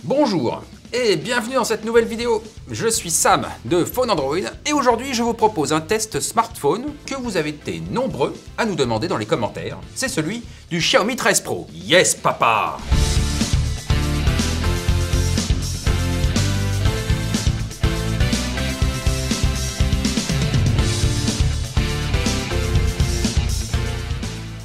Bonjour et bienvenue dans cette nouvelle vidéo. Je suis Sam de Phone Android et aujourd'hui je vous propose un test smartphone que vous avez été nombreux à nous demander dans les commentaires. C'est celui du Xiaomi 13 Pro. Yes papa!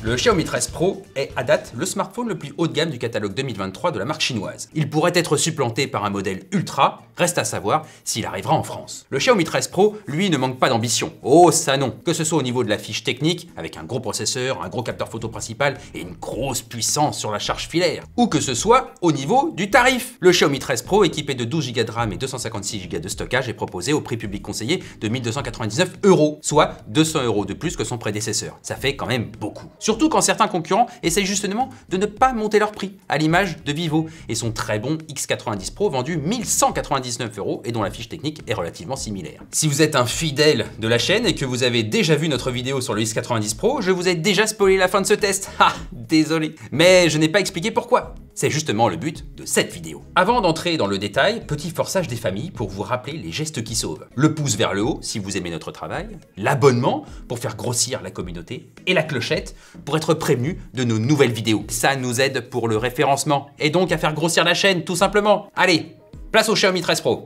Le Xiaomi 13 Pro est à date le smartphone le plus haut de gamme du catalogue 2023 de la marque chinoise. Il pourrait être supplanté par un modèle Ultra, reste à savoir s'il arrivera en France. Le Xiaomi 13 Pro, lui, ne manque pas d'ambition. Oh ça non! Que ce soit au niveau de la fiche technique, avec un gros processeur, un gros capteur photo principal et une grosse puissance sur la charge filaire, ou que ce soit au niveau du tarif. Le Xiaomi 13 Pro, équipé de 12 Go de RAM et 256 Go de stockage, est proposé au prix public conseillé de 1 299 €, soit 200 € de plus que son prédécesseur. Ça fait quand même beaucoup. Surtout quand certains concurrents essayent justement de ne pas monter leur prix, à l'image de Vivo et son très bon X90 Pro vendu 1 199 € et dont la fiche technique est relativement similaire. Si vous êtes un fidèle de la chaîne et que vous avez déjà vu notre vidéo sur le X90 Pro, je vous ai déjà spoilé la fin de ce test. Ah, désolé. Mais je n'ai pas expliqué pourquoi. C'est justement le but de cette vidéo. Avant d'entrer dans le détail, petit forçage des familles pour vous rappeler les gestes qui sauvent. Le pouce vers le haut si vous aimez notre travail, l'abonnement pour faire grossir la communauté et la clochette pour être prévenu de nos nouvelles vidéos. Ça nous aide pour le référencement et donc à faire grossir la chaîne tout simplement. Allez, place au Xiaomi 13 Pro.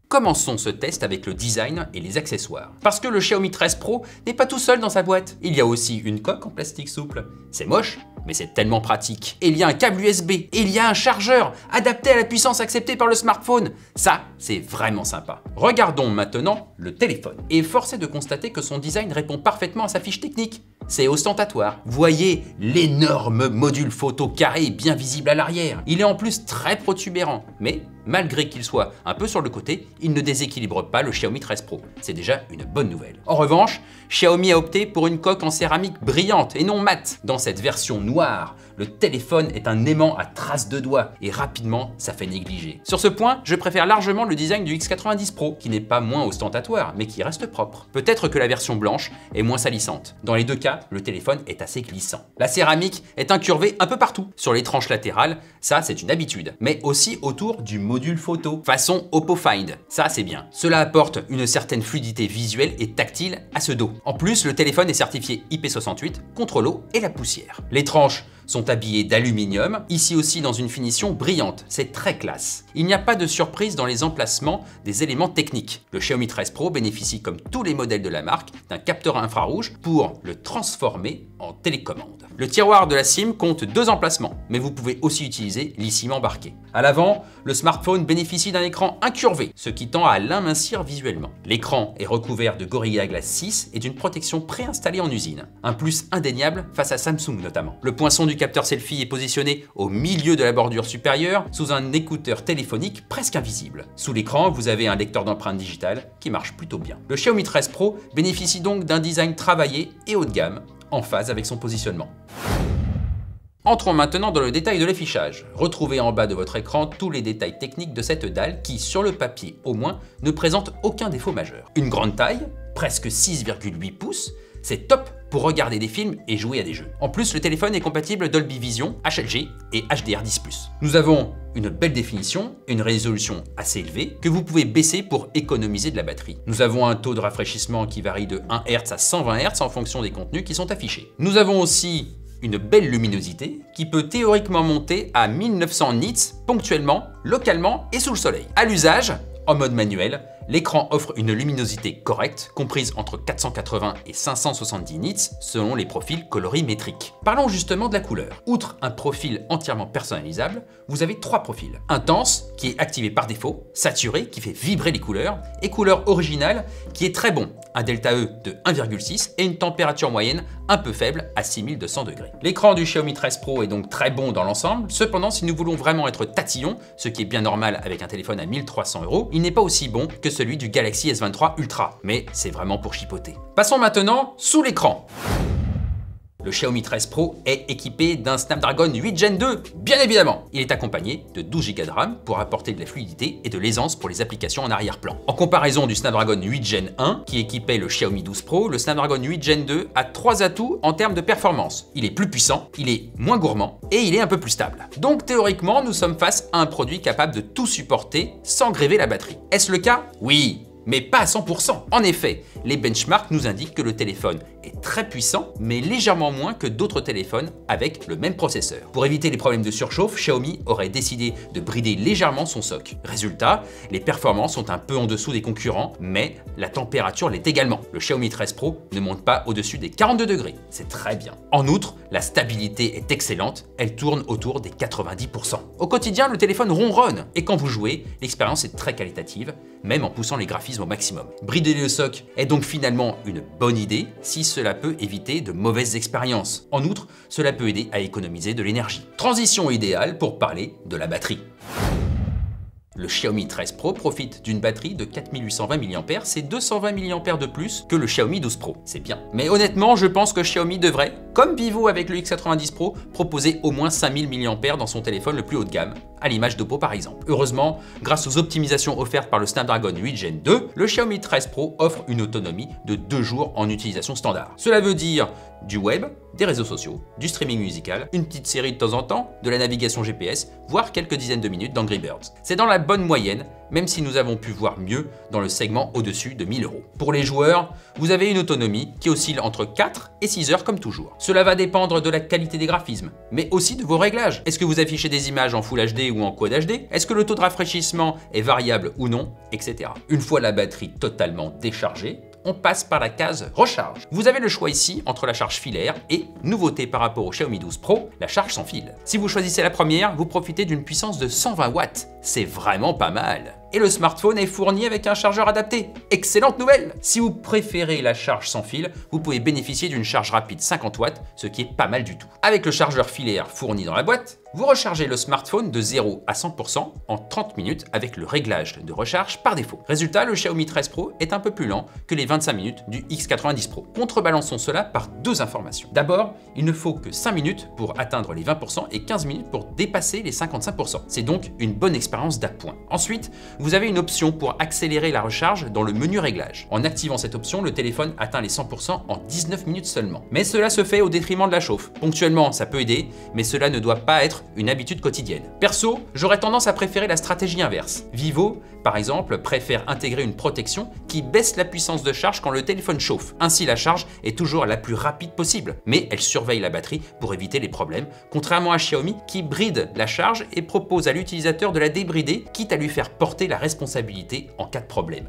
Commençons ce test avec le design et les accessoires. Parce que le Xiaomi 13 Pro n'est pas tout seul dans sa boîte. Il y a aussi une coque en plastique souple. C'est moche, mais c'est tellement pratique. Et il y a un câble USB, et il y a un chargeur adapté à la puissance acceptée par le smartphone. Ça, c'est vraiment sympa. Regardons maintenant le téléphone. Et force est de constater que son design répond parfaitement à sa fiche technique. C'est ostentatoire. Voyez l'énorme module photo carré bien visible à l'arrière. Il est en plus très protubérant, mais malgré qu'il soit un peu sur le côté, il ne déséquilibre pas le Xiaomi 13 Pro. C'est déjà une bonne nouvelle. En revanche, Xiaomi a opté pour une coque en céramique brillante et non mate. Dans cette version noire, le téléphone est un aimant à traces de doigts et rapidement, ça fait négliger. Sur ce point, je préfère largement le design du X90 Pro, qui n'est pas moins ostentatoire, mais qui reste propre. Peut-être que la version blanche est moins salissante. Dans les deux cas, le téléphone est assez glissant. La céramique est incurvée un peu partout. Sur les tranches latérales, ça c'est une habitude, mais aussi autour du module photo, façon Oppo Find. Ça c'est bien. Cela apporte une certaine fluidité visuelle et tactile à ce dos. En plus, le téléphone est certifié IP68 contre l'eau et la poussière. Les tranches sont habillés d'aluminium, ici aussi dans une finition brillante, c'est très classe. Il n'y a pas de surprise dans les emplacements des éléments techniques. Le Xiaomi 13 Pro bénéficie comme tous les modèles de la marque d'un capteur infrarouge pour le transformer en télécommande. Le tiroir de la SIM compte 2 emplacements, mais vous pouvez aussi utiliser l'eSIM embarqué. À l'avant, le smartphone bénéficie d'un écran incurvé, ce qui tend à l'amincir visuellement. L'écran est recouvert de Gorilla Glass 6 et d'une protection préinstallée en usine. Un plus indéniable face à Samsung notamment. Le poinçon du capteur selfie est positionné au milieu de la bordure supérieure sous un écouteur téléphonique presque invisible. Sous l'écran, vous avez un lecteur d'empreintes digitales qui marche plutôt bien. Le Xiaomi 13 Pro bénéficie donc d'un design travaillé et haut de gamme, en phase avec son positionnement. Entrons maintenant dans le détail de l'affichage. Retrouvez en bas de votre écran tous les détails techniques de cette dalle qui, sur le papier au moins, ne présente aucun défaut majeur. Une grande taille, presque 6,8 pouces, c'est top pour regarder des films et jouer à des jeux. En plus, le téléphone est compatible Dolby Vision, HLG et HDR10+. Nous avons une belle définition et une résolution assez élevée que vous pouvez baisser pour économiser de la batterie. Nous avons un taux de rafraîchissement qui varie de 1 Hz à 120 Hz en fonction des contenus qui sont affichés. Nous avons aussi une belle luminosité qui peut théoriquement monter à 1900 nits ponctuellement, localement et sous le soleil. À l'usage, en mode manuel, l'écran offre une luminosité correcte, comprise entre 480 et 570 nits selon les profils colorimétriques. Parlons justement de la couleur. Outre un profil entièrement personnalisable, vous avez 3 profils. Intense, qui est activé par défaut, saturé, qui fait vibrer les couleurs, et couleur originale, qui est très bon, un delta E de 1,6 et une température moyenne un peu faible à 6200 degrés. L'écran du Xiaomi 13 Pro est donc très bon dans l'ensemble, cependant si nous voulons vraiment être tatillon, ce qui est bien normal avec un téléphone à 1300 €, il n'est pas aussi bon que celui du Galaxy S23 Ultra, mais c'est vraiment pour chipoter. Passons maintenant sous l'écran. Le Xiaomi 13 Pro est équipé d'un Snapdragon 8 Gen 2, bien évidemment. Il est accompagné de 12 Go de RAM pour apporter de la fluidité et de l'aisance pour les applications en arrière-plan. En comparaison du Snapdragon 8 Gen 1 qui équipait le Xiaomi 12 Pro, le Snapdragon 8 Gen 2 a 3 atouts en termes de performance. Il est plus puissant, il est moins gourmand et il est un peu plus stable. Donc théoriquement, nous sommes face à un produit capable de tout supporter sans gréver la batterie. Est-ce le cas? Oui, mais pas à 100%. En effet, les benchmarks nous indiquent que le téléphone est très puissant, mais légèrement moins que d'autres téléphones avec le même processeur. Pour éviter les problèmes de surchauffe, Xiaomi aurait décidé de brider légèrement son soc. Résultat, les performances sont un peu en dessous des concurrents, mais la température l'est également. Le Xiaomi 13 Pro ne monte pas au-dessus des 42 degrés. C'est très bien. En outre, la stabilité est excellente, elle tourne autour des 90%. Au quotidien, le téléphone ronronne, et quand vous jouez, l'expérience est très qualitative, même en poussant les graphismes au maximum. Brider le soc est donc finalement une bonne idée si cela peut éviter de mauvaises expériences. En outre, cela peut aider à économiser de l'énergie. Transition idéale pour parler de la batterie. Le Xiaomi 13 Pro profite d'une batterie de 4820 mAh, c'est 220 mAh de plus que le Xiaomi 12 Pro. C'est bien. Mais honnêtement, je pense que Xiaomi devrait, comme Vivo avec le X90 Pro, proposer au moins 5000 mAh dans son téléphone le plus haut de gamme, à l'image d'Oppo par exemple. Heureusement, grâce aux optimisations offertes par le Snapdragon 8 Gen 2, le Xiaomi 13 Pro offre une autonomie de 2 jours en utilisation standard. Cela veut dire du web, des réseaux sociaux, du streaming musical, une petite série de temps en temps, de la navigation GPS, voire quelques dizaines de minutes d'Angry Birds. C'est dans la bonne moyenne, même si nous avons pu voir mieux dans le segment au-dessus de 1000 €. Pour les joueurs, vous avez une autonomie qui oscille entre 4 et 6 heures comme toujours. Cela va dépendre de la qualité des graphismes, mais aussi de vos réglages. Est-ce que vous affichez des images en Full HD ou en Quad HD? Est-ce que le taux de rafraîchissement est variable ou non, etc. Une fois la batterie totalement déchargée, on passe par la case recharge. Vous avez le choix ici entre la charge filaire et, nouveauté par rapport au Xiaomi 12 Pro, la charge sans fil. Si vous choisissez la première, vous profitez d'une puissance de 120 watts. C'est vraiment pas mal. Et le smartphone est fourni avec un chargeur adapté. Excellente nouvelle! Si vous préférez la charge sans fil, vous pouvez bénéficier d'une charge rapide 50 watts, ce qui est pas mal du tout. Avec le chargeur filaire fourni dans la boîte, vous rechargez le smartphone de 0 à 100% en 30 minutes avec le réglage de recharge par défaut. Résultat, le Xiaomi 13 Pro est un peu plus lent que les 25 minutes du X90 Pro. Contrebalançons cela par deux informations. D'abord, il ne faut que 5 minutes pour atteindre les 20% et 15 minutes pour dépasser les 55%. C'est donc une bonne expérience d'appoint. Ensuite, vous avez une option pour accélérer la recharge dans le menu réglage. En activant cette option, le téléphone atteint les 100% en 19 minutes seulement. Mais cela se fait au détriment de la chauffe. Ponctuellement, ça peut aider, mais cela ne doit pas être une habitude quotidienne. Perso, j'aurais tendance à préférer la stratégie inverse. Vivo, par exemple, préfère intégrer une protection qui baisse la puissance de charge quand le téléphone chauffe. Ainsi, la charge est toujours la plus rapide possible, mais elle surveille la batterie pour éviter les problèmes, contrairement à Xiaomi qui bride la charge et propose à l'utilisateur de la débrider, quitte à lui faire porter la responsabilité en cas de problème.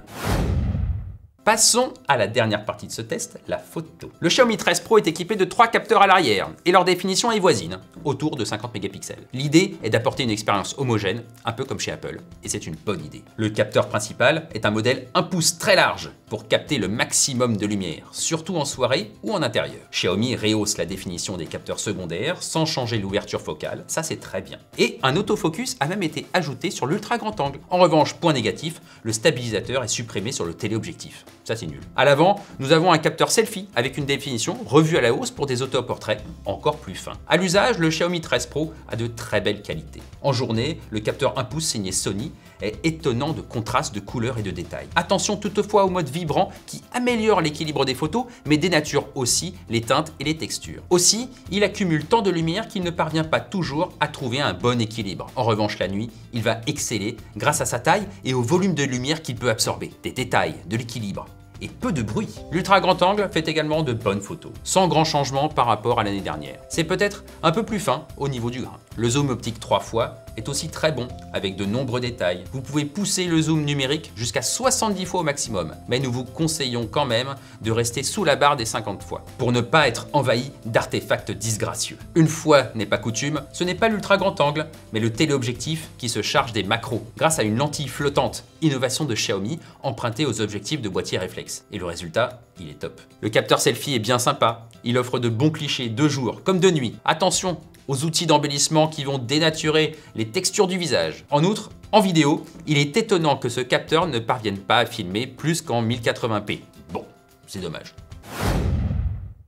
Passons à la dernière partie de ce test, la photo. Le Xiaomi 13 Pro est équipé de 3 capteurs à l'arrière et leur définition est voisine, autour de 50 mégapixels. L'idée est d'apporter une expérience homogène, un peu comme chez Apple, et c'est une bonne idée. Le capteur principal est un modèle 1 pouce très large pour capter le maximum de lumière, surtout en soirée ou en intérieur. Xiaomi rehausse la définition des capteurs secondaires sans changer l'ouverture focale, ça c'est très bien. Et un autofocus a même été ajouté sur l'ultra grand angle. En revanche, point négatif, le stabilisateur est supprimé sur le téléobjectif. Ça c'est nul. À l'avant, nous avons un capteur selfie avec une définition revue à la hausse pour des autoportraits encore plus fins. À l'usage, le Xiaomi 13 Pro a de très belles qualités. En journée, le capteur 1 pouce signé Sony est étonnant de contraste, de couleurs et de détails. Attention toutefois au mode vibrant qui améliore l'équilibre des photos mais dénature aussi les teintes et les textures. Aussi, il accumule tant de lumière qu'il ne parvient pas toujours à trouver un bon équilibre. En revanche, la nuit, il va exceller grâce à sa taille et au volume de lumière qu'il peut absorber. Des détails, de l'équilibre et peu de bruit. L'ultra grand angle fait également de bonnes photos, sans grand changement par rapport à l'année dernière. C'est peut-être un peu plus fin au niveau du grain. Le zoom optique 3 fois est aussi très bon avec de nombreux détails. Vous pouvez pousser le zoom numérique jusqu'à 70 fois au maximum, mais nous vous conseillons quand même de rester sous la barre des 50 fois pour ne pas être envahi d'artefacts disgracieux. Une fois n'est pas coutume, ce n'est pas l'ultra grand angle, mais le téléobjectif qui se charge des macros grâce à une lentille flottante, innovation de Xiaomi empruntée aux objectifs de boîtier réflexe. Et le résultat, il est top. Le capteur selfie est bien sympa, il offre de bons clichés de jour comme de nuit. Attention aux outils d'embellissement qui vont dénaturer les textures du visage. En outre, en vidéo, il est étonnant que ce capteur ne parvienne pas à filmer plus qu'en 1080p. Bon, c'est dommage.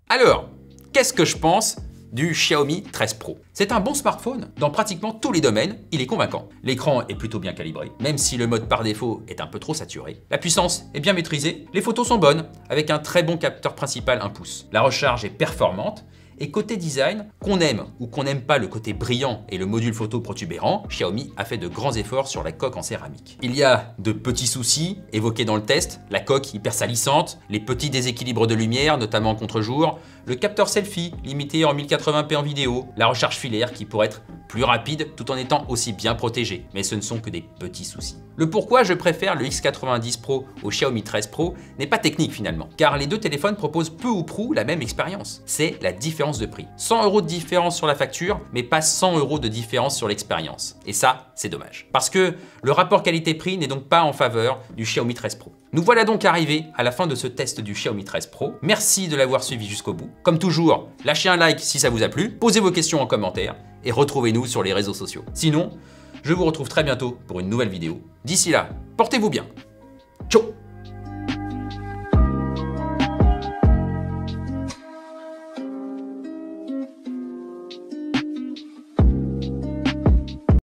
Alors, Qu'est-ce que je pense du Xiaomi 13 Pro? C'est un bon smartphone dans pratiquement tous les domaines, il est convaincant. L'écran est plutôt bien calibré, même si le mode par défaut est un peu trop saturé. La puissance est bien maîtrisée, les photos sont bonnes, avec un très bon capteur principal 1 pouce. La recharge est performante. Et côté design, qu'on aime ou qu'on n'aime pas le côté brillant et le module photo protubérant, Xiaomi a fait de grands efforts sur la coque en céramique. Il y a de petits soucis évoqués dans le test, la coque hyper salissante, les petits déséquilibres de lumière, notamment en contre-jour, le capteur selfie limité en 1080p en vidéo, la recharge filaire qui pourrait être plus rapide tout en étant aussi bien protégée. Mais ce ne sont que des petits soucis. Le pourquoi je préfère le X90 Pro au Xiaomi 13 Pro n'est pas technique finalement, car les deux téléphones proposent peu ou prou la même expérience. C'est la différence de prix. 100 € de différence sur la facture, mais pas 100 € de différence sur l'expérience. Et ça, c'est dommage. Parce que le rapport qualité-prix n'est donc pas en faveur du Xiaomi 13 Pro. Nous voilà donc arrivés à la fin de ce test du Xiaomi 13 Pro. Merci de l'avoir suivi jusqu'au bout. Comme toujours, lâchez un like si ça vous a plu, posez vos questions en commentaire et retrouvez-nous sur les réseaux sociaux. Sinon, je vous retrouve très bientôt pour une nouvelle vidéo. D'ici là, portez-vous bien. Ciao!